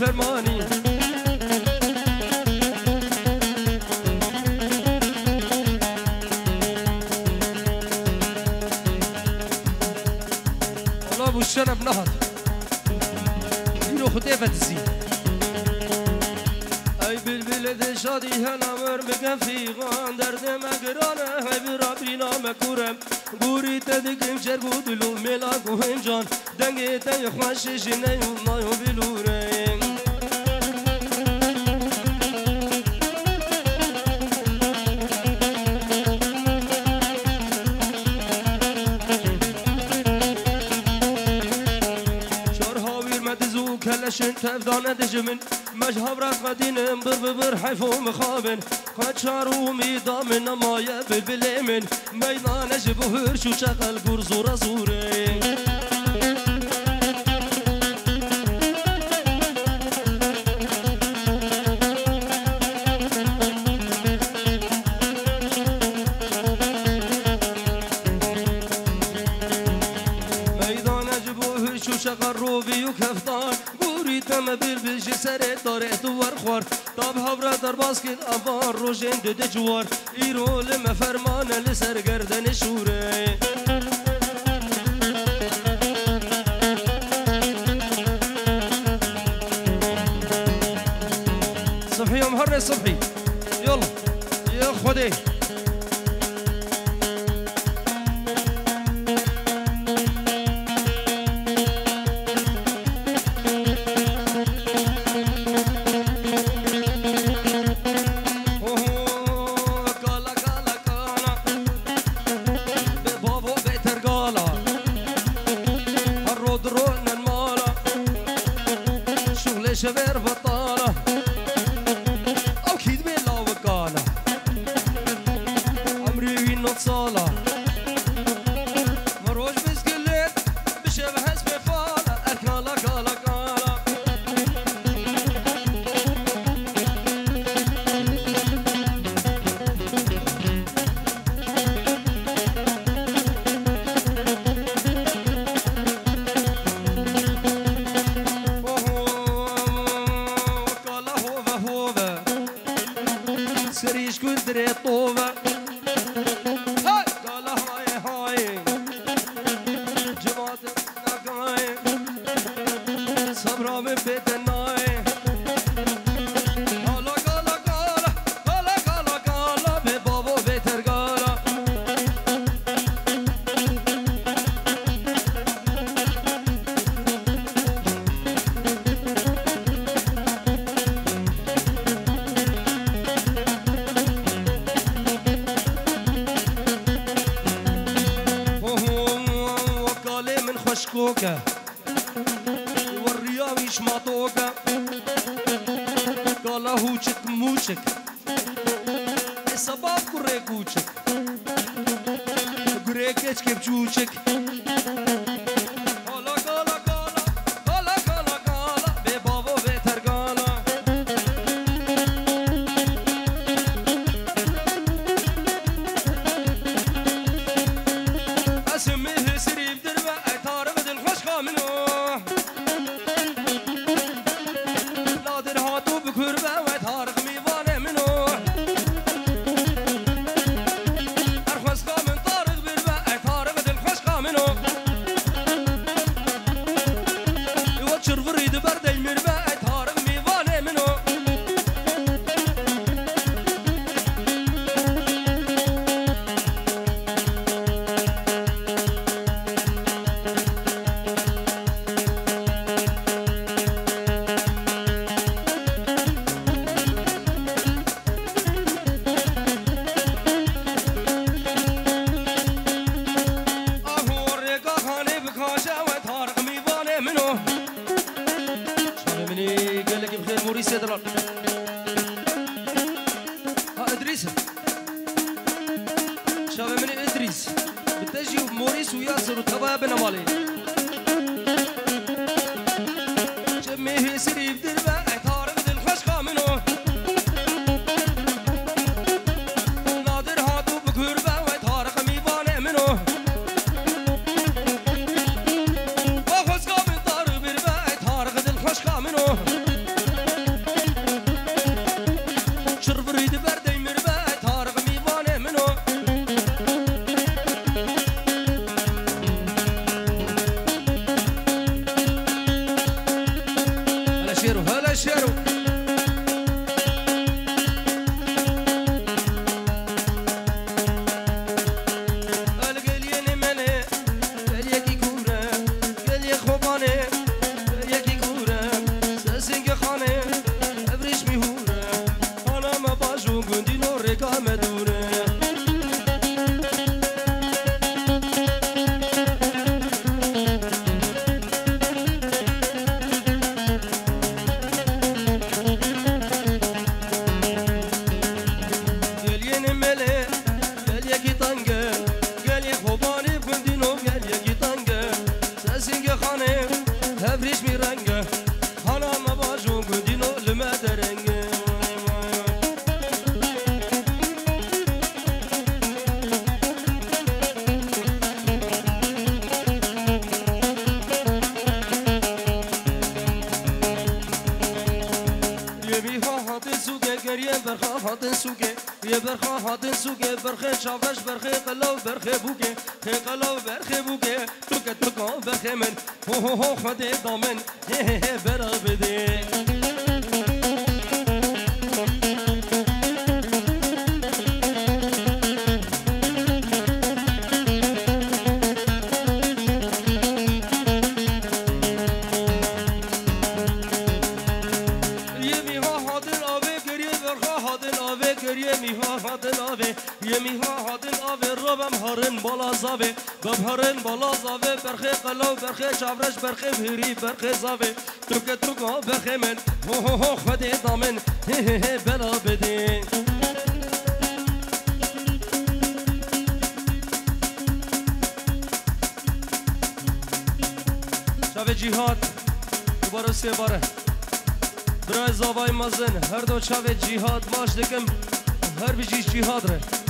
فرماني والله ابو الشنب نهر يرو خديفة تزيد اي بالبلد شادي هلا مرمقة في غان درد مقرانة هاي برابينا مكورم بوري تدقم شرقود لو ملاك وهنجان دنگي تي خوش جني والله بلورين كلشن تفضل دجمن مجهب رقدين بر حيفو مخابن قد شارو ميدا من ما يبل باليمن ميدان جبهر شو شغل قرزورة زوري ميدان جبهر شو شغل روبي وكفتان تم بالبلج سرت دارت ورخوار طاب هبرا در باسكت افار روجين دد جوار ايرو لما فرمان لسر گردن شوره صبحي يوم هر صبحي يلا يا خدي شبر بطالة أو كيد بلا وقالة عمري وين نتصالة مروج بسكليت بشبه اسم فالة أكالة كالة كالة سريش كدري طوبة هاي قال هاي هاي جماعة ناقاي صبرا من بيت الناي قالا قالا قالا قالا قالا قالا ببابو بيت القالا خشكوكة والرياوي شماطوكة قال هوشك موشك الصباب كريكوشك كريكش كبشوشك قالا قالا قالا قالا قالا قالا ببابو بيتر قالا اسميه سريب دربة نادر هاتو بكربة ويتهارق ميوانه منو أرخصقا من طارق بربة اتهارق دل خشقا منو يوتشر فريد بردي مربة اتهارق ميوانه منو سيدرال ها ادريس شباب من ادريس بتجي موريس وياسر وتبا بن مالي جميه سري بدربه اعتارف الخشقه منه نادر هاتو بكربه ويتهارق ميبانه منه وخشقه من طارق بربه اعتارف الخشقه منه یه برخا هاتن سوگه برخه چاوش برخه قلو برخه بوگه خه قلو برخه بوگه ترکه ترکا برخه من هو هو هو خده دامن هه هه برا بده یه میها هادن آوه ربم هرن بالا زاوه بب هرن بالا زاوه برخه قلو برخه چاورش برخه بهری برخه زاوه ترکه ترکا برخه من هو هو هو خده دامن هه هه هه بلا بده شاوه جیهاد دوباره سه باره برای زاوای مازن هر دو شاوه جیهاد ماش دکم هر بیجیش جیهاد ره